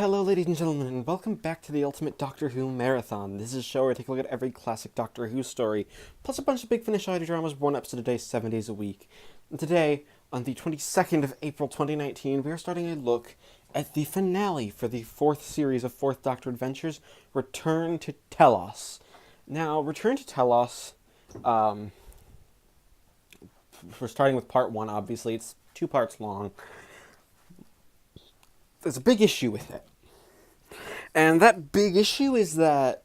Hello, ladies and gentlemen, and welcome back to the Ultimate Doctor Who Marathon. This is a show where I take a look at every classic Doctor Who story, plus a bunch of Big Finish audio dramas, one episode a day, 7 days a week. And today, on the 22nd of April 2019, we are starting a look at the finale for the fourth series of Fourth Doctor Adventures, Return to Telos. Now, Return to Telos, we're starting with part one, obviously. It's 2 parts long. There's a big issue with it. And that big issue is that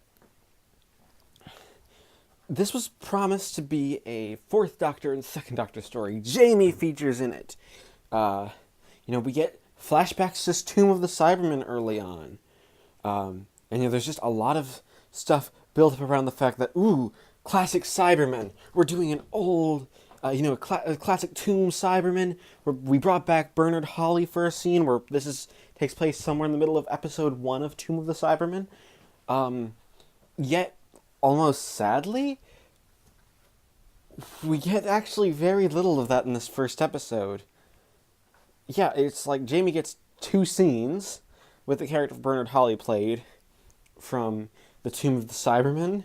this was promised to be a Fourth Doctor and Second Doctor story. Jamie features in it. We get flashbacks to Tomb of the Cybermen early on. There's just a lot of stuff built up around the fact that, classic Cybermen. We're doing an old... a classic Tomb Cyberman, where we brought back Bernard Hawley for a scene where takes place somewhere in the middle of episode 1 of Tomb of the Cybermen. Yet, almost sadly, we get actually very little of that in this first episode. Yeah, it's like Jamie gets 2 scenes with the character Bernard Hawley played from the Tomb of the Cybermen,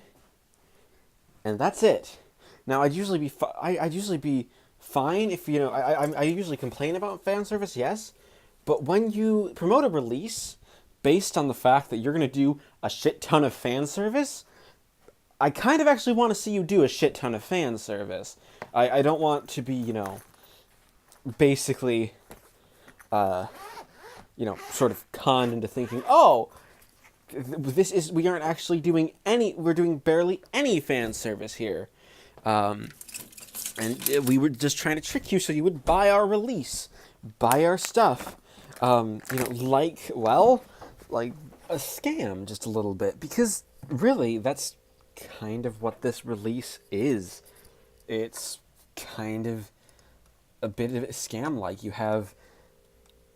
and that's it. Now, I'd usually be fine if, I usually complain about fan service, yes, but when you promote a release based on the fact that you're going to do a shit ton of fan service, I kind of actually want to see you do a shit ton of fan service. I don't want to be, basically, sort of conned into thinking, we aren't actually doing we're doing barely any fan service here. And we were just trying to trick you so you would buy our release, buy our stuff, like a scam just a little bit, because really that's kind of what this release is. It's kind of a bit of a scam. Like, you have,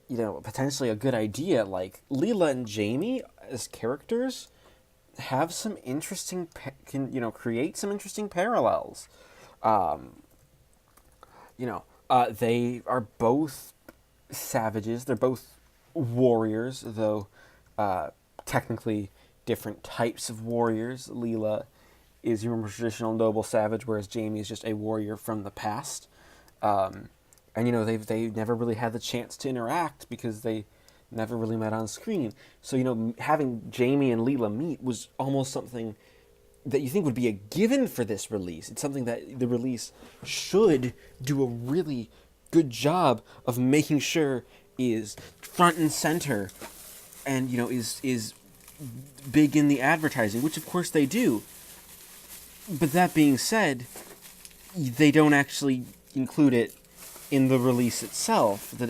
potentially a good idea, like Leela and Jamie as characters have some interesting, create some interesting parallels. They are both savages. They're both warriors, though technically different types of warriors. Leela is your more traditional noble savage, whereas Jamie is just a warrior from the past. They never really had the chance to interact because they never really met on screen. So, having Jamie and Leela meet was almost something that you think would be a given for this release. It's something that the release should do a really good job of making sure is front and center and, is big in the advertising, which of course they do. But that being said, they don't actually include it in the release itself. The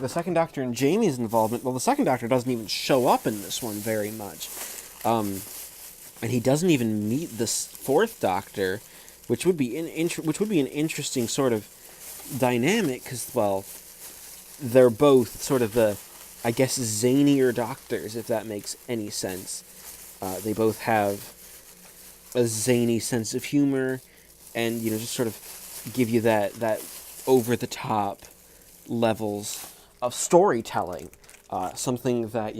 Second Doctor and Jamie's involvement, well, the Second Doctor doesn't even show up in this one very much. And he doesn't even meet the Fourth Doctor, which would be an interesting sort of dynamic, because, well, they're both sort of the, I guess, zanier Doctors, if that makes any sense. They both have a zany sense of humor, and, just sort of give you that over-the-top levels of storytelling, something that,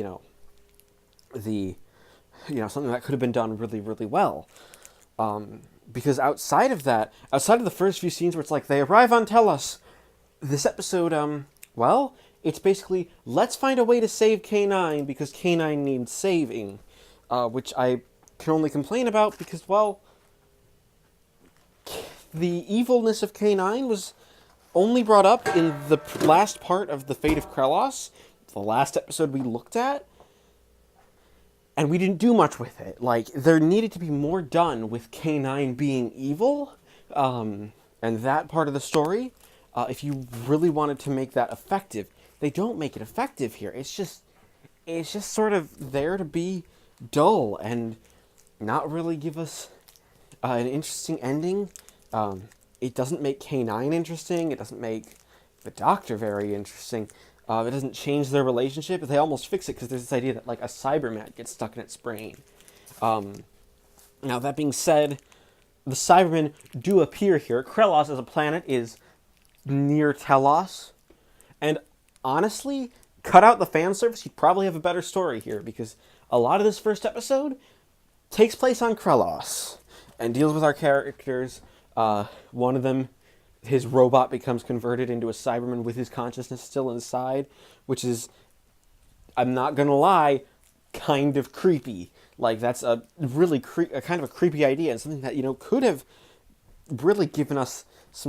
something that could have been done really, really well. Because outside of the first few scenes where it's like they arrive on Telos, this episode, it's basically, let's find a way to save K9 because K9 needs saving, which I can only complain about because, well, the evilness of K9 was only brought up in the last part of The Fate of Krelos, the last episode we looked at, and we didn't do much with it. Like, there needed to be more done with K9 being evil, and that part of the story, if you really wanted to make that effective. They don't make it effective here. It's just sort of there to be dull and not really give us an interesting ending. It doesn't make K9 interesting. It doesn't make the Doctor very interesting. It doesn't change their relationship. They almost fix it because there's this idea that, like, a Cybermat gets stuck in its brain. Now, that being said, the Cybermen do appear here. Krelos as a planet is near Telos. And honestly, cut out the fan service, you'd probably have a better story here, because a lot of this first episode takes place on Krelos and deals with our characters. One of them, his robot becomes converted into a Cyberman with his consciousness still inside, which is, I'm not gonna lie, kind of creepy. Like, that's a really a kind of a creepy idea, and something that, could have really given us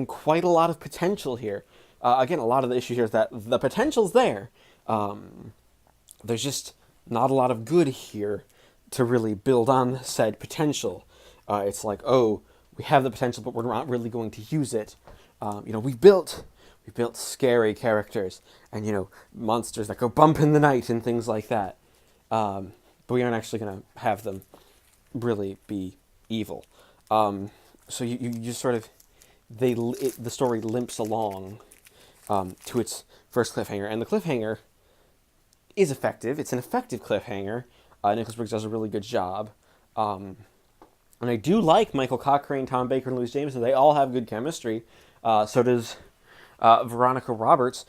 quite a lot of potential here. Again, a lot of the issue here is that the potential's there. There's just not a lot of good here to really build on said potential. It's like, oh, we have the potential, but we're not really going to use it. We built scary characters and, monsters that go bump in the night and things like that. But we aren't actually going to have them really be evil. So you just sort of, the story limps along to its first cliffhanger. And the cliffhanger is effective. It's an effective cliffhanger. Nicholas Briggs does a really good job. And I do like Michael Cochrane, Tom Baker, and Louise Jameson. They all have good chemistry. So does Veronica Roberts.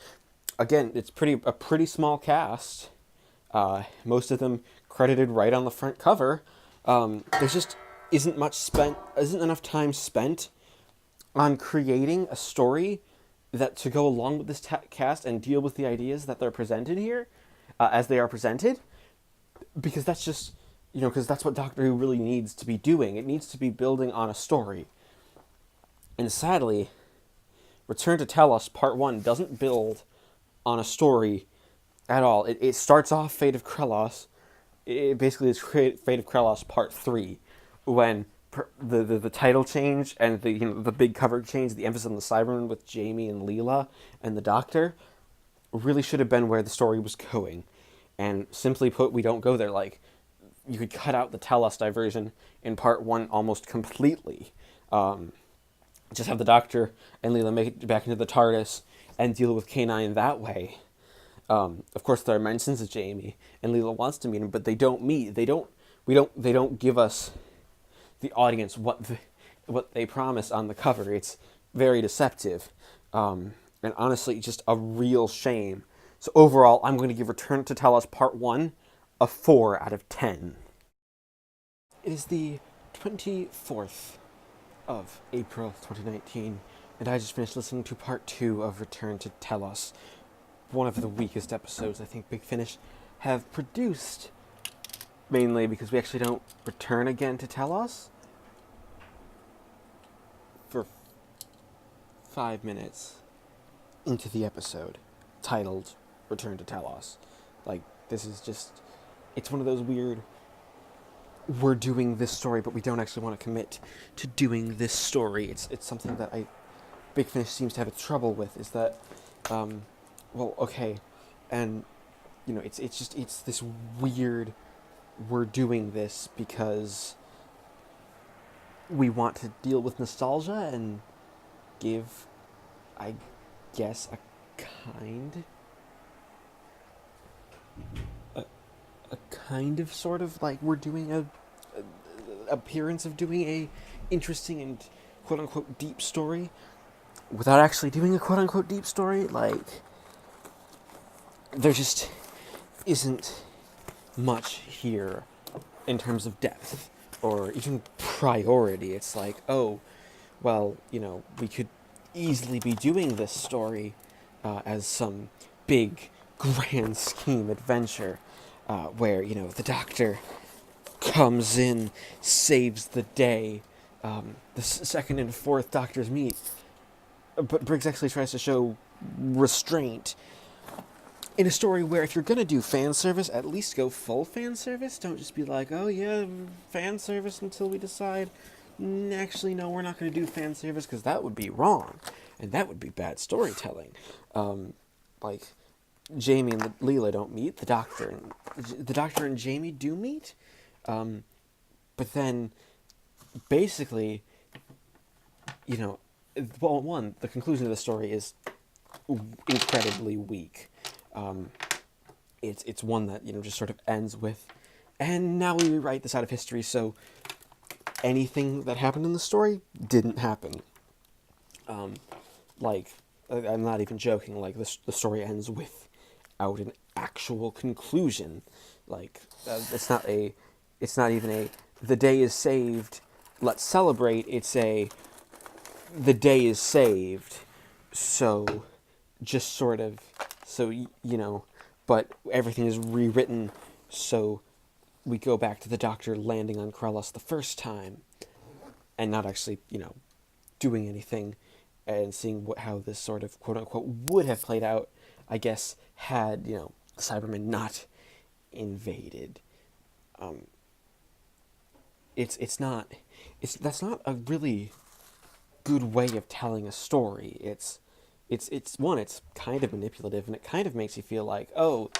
Again, it's a pretty small cast. Most of them credited right on the front cover. There's just isn't enough time spent on creating a story that to go along with this cast and deal with the ideas that they're presented here, as they are presented, because that's just, because that's what Doctor Who really needs to be doing. It needs to be building on a story. And sadly, Return to Telos Part 1 doesn't build on a story at all. It starts off Fate of Krelos. It basically is Fate of Krelos Part 3, when the title change and the big cover change, the emphasis on the Cybermen with Jamie and Leela and the Doctor, really should have been where the story was going. And simply put, we don't go there. Like, you could cut out the Telos diversion in Part 1 almost completely. Just have the Doctor and Leela make it back into the TARDIS and deal with K9 that way. Of course, there are mentions of Jamie, and Leela wants to meet him, but they don't meet. They don't give us, the audience, what they promise on the cover. It's very deceptive, and honestly, just a real shame. So overall, I'm going to give Return to Telos Part 1 a 4 out of 10. It is the 24th of April 2019, and I just finished listening to Part 2 of Return to Telos, one of the weakest episodes I think Big Finish have produced, mainly because we actually don't return again to Telos for 5 minutes into the episode, titled Return to Telos. Like, this is just, it's one of those weird, we're doing this story, but we don't actually want to commit to doing this story. It's something that Big Finish seems to have trouble with, is that, well, okay, and, it's this weird, we're doing this because we want to deal with nostalgia and give, I guess, a kind of sort of, like, we're doing a appearance of doing a interesting and quote-unquote deep story without actually doing a quote-unquote deep story. Like, there just isn't much here in terms of depth or even priority. It's like, oh, well, we could easily be doing this story as some big, grand scheme adventure where, the Doctor comes in, saves the day, the second and fourth Doctors meet, but Briggs actually tries to show restraint in a story where, if you're going to do fan service, at least go full fan service. Don't just be like, oh yeah, fan service until we decide, actually, no, we're not going to do fan service, because that would be wrong, and that would be bad storytelling. Like, Jamie and Leela don't meet, the Doctor and Jamie do meet, but then, basically, well, one, the conclusion of the story is incredibly weak. It's one that, just sort of ends with, and now we rewrite this out of history, so anything that happened in the story didn't happen. Like, I'm not even joking, like, the story ends with out an actual conclusion. Like, it's not even a, the day is saved, let's celebrate. It's a, the day is saved, so just sort of, so, but everything is rewritten, so we go back to the Doctor landing on Krellos the first time, and not actually, doing anything, and seeing how this sort of quote-unquote would have played out, I guess, had, the Cybermen not invaded. That's not a really good way of telling a story. It's kind of manipulative, and it kind of makes you feel like, oh,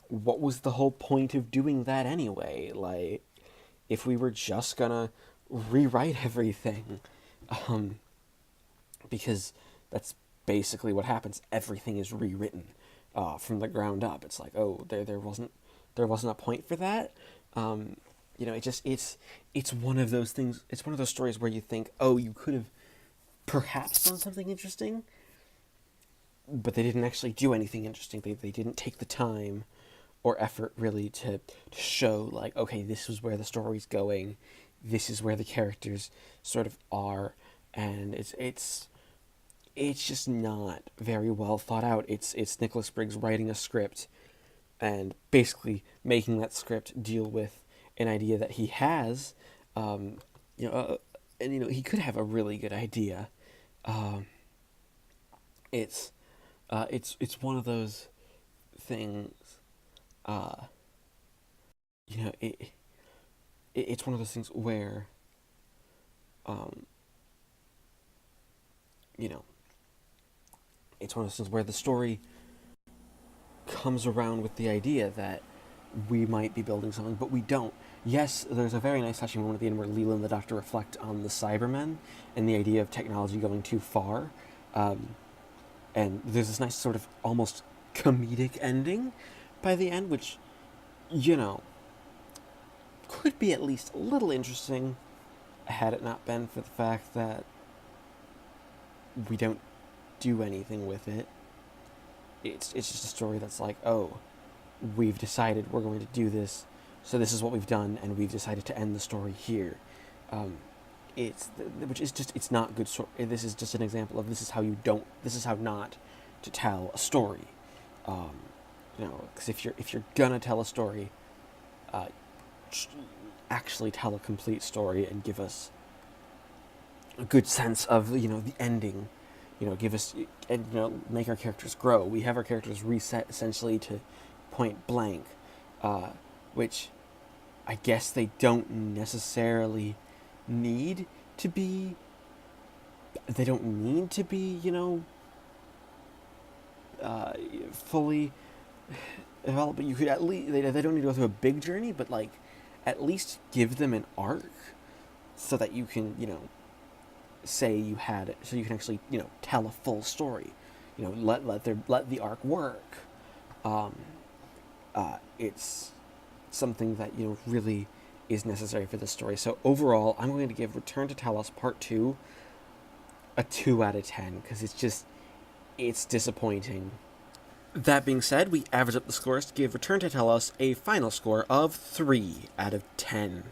what was the whole point of doing that anyway? Like, if we were just gonna rewrite everything, because that's basically what happens. Everything is rewritten from the ground up. It's like, oh, there wasn't a point for that. It's one of those things. It's one of those stories where you think, oh, you could have perhaps done something interesting, but they didn't actually do anything interesting. They didn't take the time or effort really to show, like, okay, this is where the story's going, this is where the characters sort of are, and it's just not very well thought out. It's Nicholas Briggs writing a script and basically making that script deal with an idea that he has, and he could have a really good idea. It's one of those things. It's one of those things where, it's one of those things where the story comes around with the idea that we might be building something, but we don't. Yes, there's a very nice touching moment at the end where Leela and the Doctor reflect on the Cybermen and the idea of technology going too far. And there's this nice sort of almost comedic ending by the end, which, could be at least a little interesting had it not been for the fact that we don't do anything with it. It's just a story that's like, oh, we've decided we're going to do this, so this is what we've done, and we've decided to end the story here. It's not good story. This is just an example of this is how not to tell a story. Because if you're gonna tell a story, actually tell a complete story and give us a good sense of the ending. Give us and make our characters grow. We have our characters reset essentially to point blank, which I guess they don't necessarily need to be. They don't need to be, fully developed. But you could at least they don't need to go through a big journey, but like at least give them an arc so that you can say you had it, so you can actually tell a full story. Let the arc work. It's something that really is necessary for this story. So overall, I'm going to give Return to Telos Part 2 a 2 out of 10 because it's disappointing. That being said, we average up the scores to give Return to Telos a final score of 3 out of 10.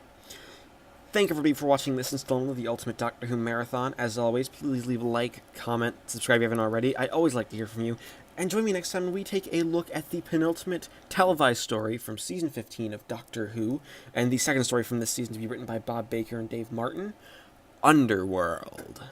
Thank everybody for watching this installment of the Ultimate Doctor Who Marathon. As always, please leave a like, comment, subscribe if you haven't already. I'd always like to hear from you. And join me next time when we take a look at the penultimate televised story from Season 15 of Doctor Who, and the second story from this season to be written by Bob Baker and Dave Martin, Underworld.